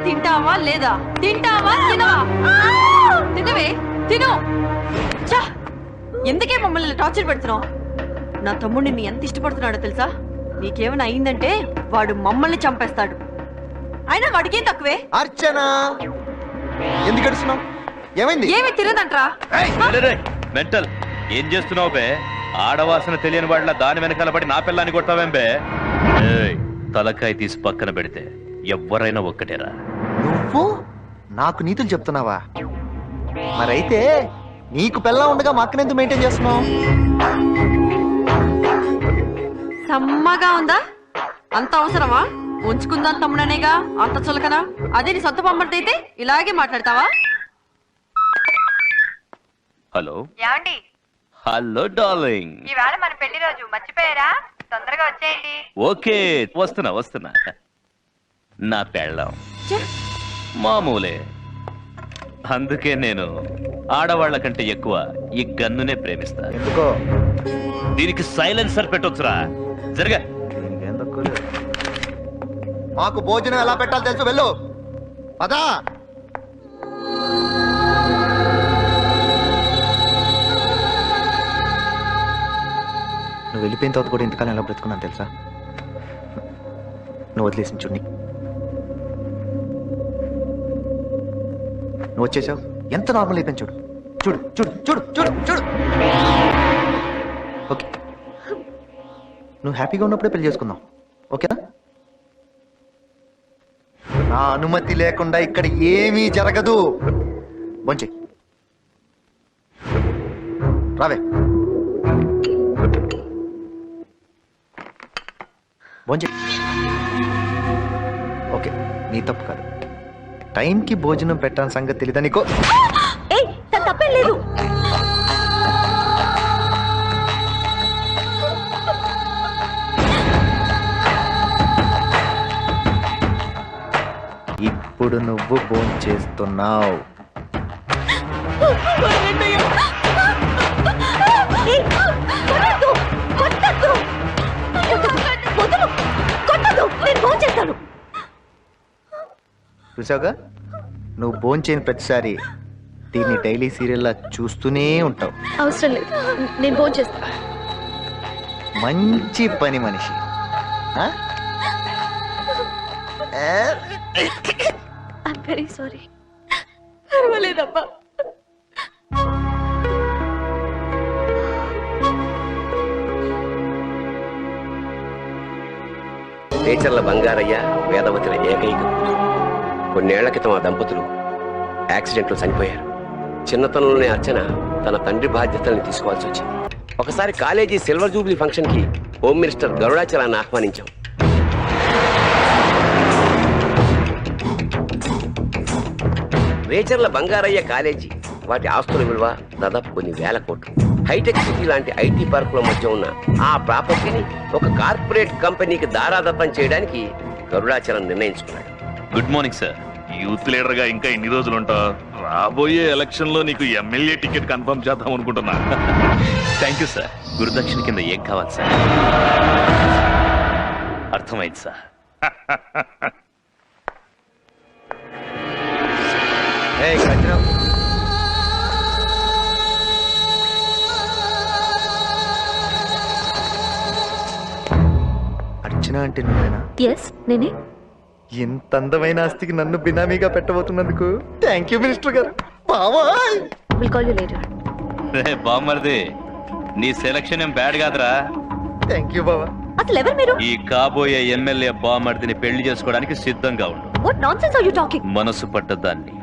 తింటావా లేదా? తింటావా తినవా? తినవే, తిను. ఎందుకే మమ్మల్ని టార్చర్ పెడుతున్నావు? నా తమ్ముడు నిన్ను ఎంత ఇష్టపడుతున్నాడో తెలుసా? నీకేమైనా అయిందంటే వాడు మమ్మల్ని చంపేస్తాడు. అయినా వాడికేం తక్కువే. అర్చన, ఎందుకు అడుస్తున్నావు? ఏమైంది? ఏమి తిరగదంట్రా. మెంటల్ ఏం చేస్తున్నావు బే? ఆడవాసన తెలియని వాళ్ళ దాని వెనకాల పడి నా పిల్లాన్ని కొట్టావేం బే? తలకాయ తీసి పక్కన పెడితే ఎవ్వరైనా ఒక్కటేరా. నువ్వు నాకు నీతులు చెప్తున్నావా? మరైతే నీకు పిల్ల ఉండగా మా అక్కని ఎందుకు మెయింటైన్ చేస్తున్నావు? సమ్మగా ఉందా? అంత అవసరమా? ఉంచుకుందాం తమ్ముడనేగా అంత చులకనా? అదే నీ సొంత బొమ్మటైతే ఇలాగే మాట్లాడతావా? హలో ఏమండి? హలో డార్లింగ్, ఇవాళ మన పెళ్లి రోజు మర్చిపోయారా? తొందరగా వచ్చేయండి. ఓకే వస్తున్నా. నా పెళ్ళం మామూలే, అందుకే నేను ఆడవాళ్ల కంటే ఎక్కువ ఈ గన్నునే ప్రేమిస్తా. ఎందుకో? దీనికి సైలెన్సర్ పెట్టొచ్చురా. జరగా. మాకు భోజనం ఎలా పెట్టాలో తెలుసు, వెళ్ళు. పదా. నువ్వు వెళ్ళిపోయిన తర్వాత కూడా ఇంతకాలం ఎలా బ్రతుకున్నాను తెలుసా? నువ్వు వదిలేసిన చూడండి, నువ్వు వచ్చేసావు, ఎంత నార్మల్ అయిపోయింది చూడు. చూడు చూడు చూడు చూడు చూడు. ఓకే, నువ్వు హ్యాపీగా ఉన్నప్పుడే పెళ్లి చేసుకుందాం, ఓకేనా? నా అనుమతి లేకుండా ఇక్కడ ఏమీ జరగదు. బొంచి రావే. బొంచి. ఓకే, నీ తప్పు కాదు. టైంకి భోజనం పెట్టాలని సంగతి తెలీదా నీకు? తప్పేం లేదు. ఇప్పుడు నువ్వు భోంచేస్తున్నావు. చూసావుగా, నువ్వు భోంచేయని ప్రతిసారి దీన్ని డైలీ సీరియల్లా చూస్తూనే ఉంటావు. అవసరం లేదు, నేను ఫోన్ చేస్తా. మంచి పని మనిషి. Very sorry. పర్వాలేదమ్మా. రేచర్ల బంగారయ్య వేదవతిల ఏకైక కూతురు. కొన్నేళ్ల క్రితం ఆ దంపతులు యాక్సిడెంట్లో చనిపోయారు. చిన్నతనంలోనే అర్చన తన తండ్రి బాధ్యతల్ని తీసుకోవాల్సి వచ్చింది. ఒకసారి కాలేజీ సిల్వర్ జూబ్లీ ఫంక్షన్ కి హోమ్ మినిస్టర్ గరుడాచలాన్ని ఆహ్వానించాం. రేచర్ల బంగారయ్య కాలేజీ, వాటి ఆస్తుల విలువ దాదాపు కొన్ని వేల కోట్లు. హైటెక్ సిటీ లాంటి ఐటీ పార్కుల మధ్య ఉన్న ఆ ప్రాపర్టీని ఒక కార్పొరేట్ కంపెనీకి దారాదత్తం చేయడానికి గరుడాచలం నిర్ణయించుకున్నాడు. Good morning sir. Youth leader గా ఇంకా ఎన్ని రోజులు ఉంటావు? రాబోయే ఎలక్షన్ లో నీకు ఎమ్మెల్యే టికెట్ కన్ఫర్మ్ చేద్దాం అనుకుంటున్నా. Thank you sir. గురుదక్షిణ కింద ఏం కావాలి సార్? అర్థమైంది సార్. అర్చన అంటే నువ్వేనా? ఎస్, నేనే. ఎంత అందమైన ఆస్తికి నన్ను బినామీగా పెట్టబోతున్నందుకు థ్యాంక్ యూ మినిస్టర్ గారు. బాబాయ్. Will call you later. రే బామ్మర్ది, నీ సెలక్షన్ ఏం బ్యాడ్ కాదురా. థ్యాంక్ యూ బాబా. అసలు ఎవరు మీరు? ఈ కాబోయే ఎమ్మెల్యే బామ్మర్దిని పెళ్లి చేసుకోవడానికి సిద్ధంగా ఉండు. What nonsense are you talking? మనసు పడ్డదాన్ని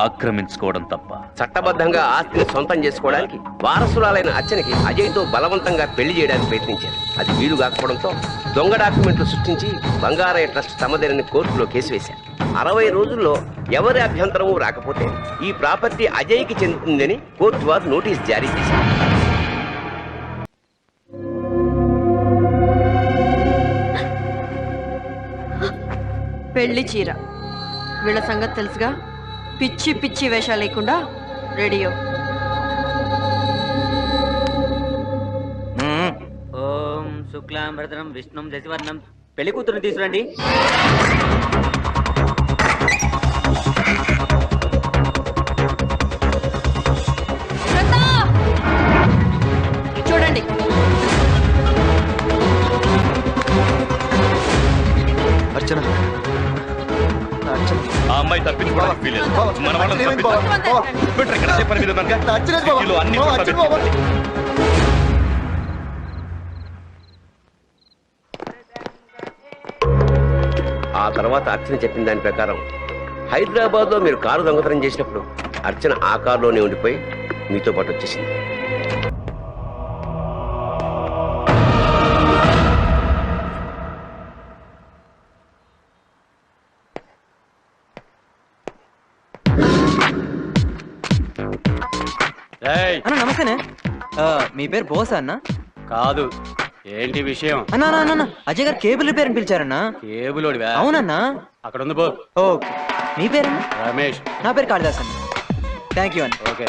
ఆక్రమించుకోవడం తప్ప. చట్టబద్ధంగా ఆస్తిని సొంతం చేసుకోవడానికి వారసురాలైన అర్చనకి అజయ్తో బలవంతంగా పెళ్లి చేయడానికి ప్రయత్నించారు. అది వీలు కాకపోవడంతో దొంగ డాక్యుమెంట్లు సృష్టించి బంగారయ్య ట్రస్ట్ తమదేనని కోర్టులో కేసు వేశారు. 60 రోజుల్లో ఎవరి అభ్యంతరము రాకపోతే ఈ ప్రాపర్టీ అజయ్కి చెందుతుందని కోర్టు వారు నోటీస్ జారీ చేశారు. పెళ్లి చీర, వీళ్ళ సంగతి తెలుసుగా. పిచ్చి పిచ్చి వేషాలు లేకుండా రెడీయో. ఓం శుక్లాం భరతరం విష్ణుం శశివర్ణం. పెళ్లి కూతురుని తీసుకురండి. అమ్మాయి తప్పించుకోవడానికి వీలేదు. మన వాళ్ళని ఏమైంది బావ? బావ, పెట్టరు ఇక్కడ అదే పని మీద ఉన్నారుగా. నా అచ్చిరాజు బావ. సిటీలో అన్ని బావ, చోట్ల అచ్చిరాజు బావ. ఆ తర్వాత అర్చన చెప్పిన దాని ప్రకారం హైదరాబాద్ లో మీరు కారు దొంగతనం చేసినప్పుడు అర్చన ఆ కారులోనే ఉండిపోయి మీతో పాటు వచ్చేసింది. అన్న నమస్తేనే. మీ పేరు బోస్ అన్న? కాదు, ఏంటి విషయం? అన్నా అన్న అన్న అజయ్ గారు కేబుల్ రిపేర్ అని పిలిచారన్నా. కేబుల్ ఓడివా? అవునన్నా. అక్కడ ఉంది పో. ఓకే. మీ పేరన్నా? రమేష్. నా పేరు కాళిదాస్ అన్న. థ్యాంక్ యూ అన్న. ఓకే.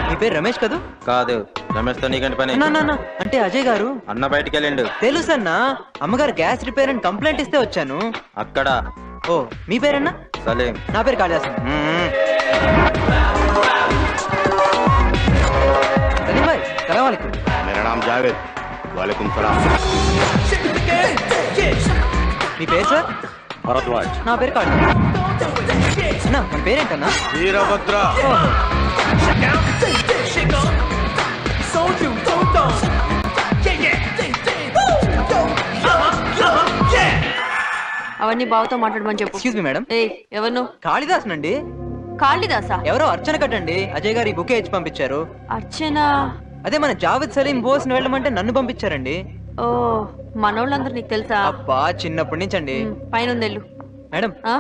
మీ పేరు రమేష్ కదూ? కాదు, రమేష్ తో నీకంటి పని? అన్నా అన్న అంటే అజయ్ గారు అన్న బయటికి వెళ్ళిండు. తెలుసు అన్న. అమ్మగారు గ్యాస్ రిపేర్ అని కంప్లైంట్ ఇస్తే వచ్చాను. అక్కడ. ఓ మీ పేరన్నా? సలీం. నా పేరు కాళిదాస్ అన్న. సలీం భాయ్ సలాం అలైకుం. मेरा नाम जावेद. वालेकुम सलाम. మీ పేరు సార్? భరద్వాజ్. నా పేరు కాళిదాస్. అన్న మన పేరేంటన్నా? వీరభద్ర. అవన్నీ బావతో మాట్లాడమని చెప్పు. Excuse me madam. ఏ ఎవరు నువ్వు? కాళిదాస్ నండి. కాళిదాసా? ఎవరో అర్చన కట్టండి అజయ్ గారు ఈ బుకే ఇచ్చి పంపించారు. అర్చన? అదే మన జావేద్ సలీం బోస్ ని వెళ్ళమంటే నన్ను పంపించారండి. ఓ మనోళ్ళందరూ నీకు తెలుసా? అబ్బా చిన్నప్పటి నుంచి అండి. పైన ఉందెళ్ళు. మేడం ఆ?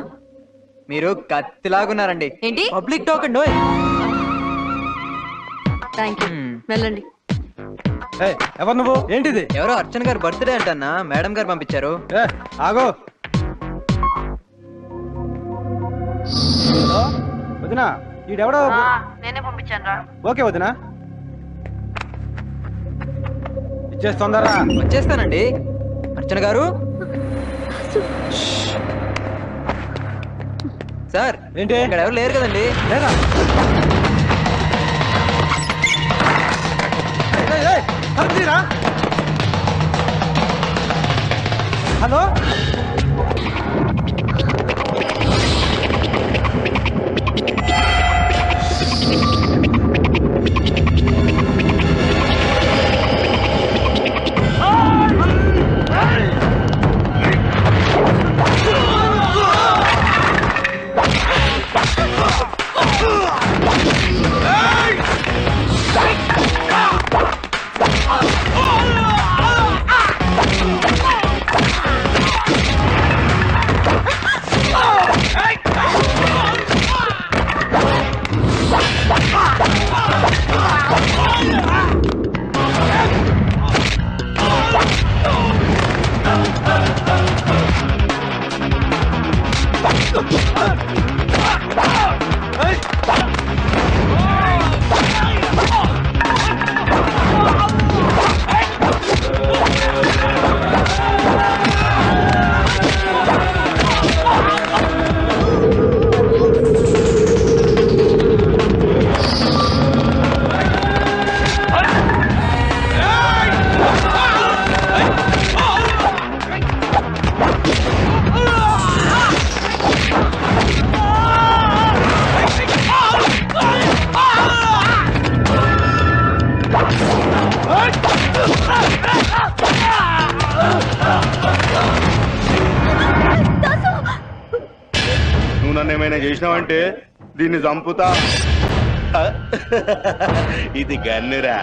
మీరు కత్తిలాగున్నారండి. ఏంటి? పబ్లిక్ టాక్ అండి. Thank you. వెళ్ళండి. ఎవరు నువ్వు? ఏంటిది? ఎవరో అర్చన గారు బర్త్డే అంటన్నా మేడం గారు పంపించారు. ఆగో. వదినా ఈడెవడో. నేనే పంపించాను రా. ఓకే వదినా, ఇచ్చేస్తుందరా. వచ్చేస్తానండి. అర్చన గారు. సార్ ఏంటి? ఇక్కడ ఎవరు లేరు కదండి. లేదా? హలో. నువ్వు నన్ను ఏమైనా చేసినావంటే దీన్ని చంపుతా. ఇది గన్నురా.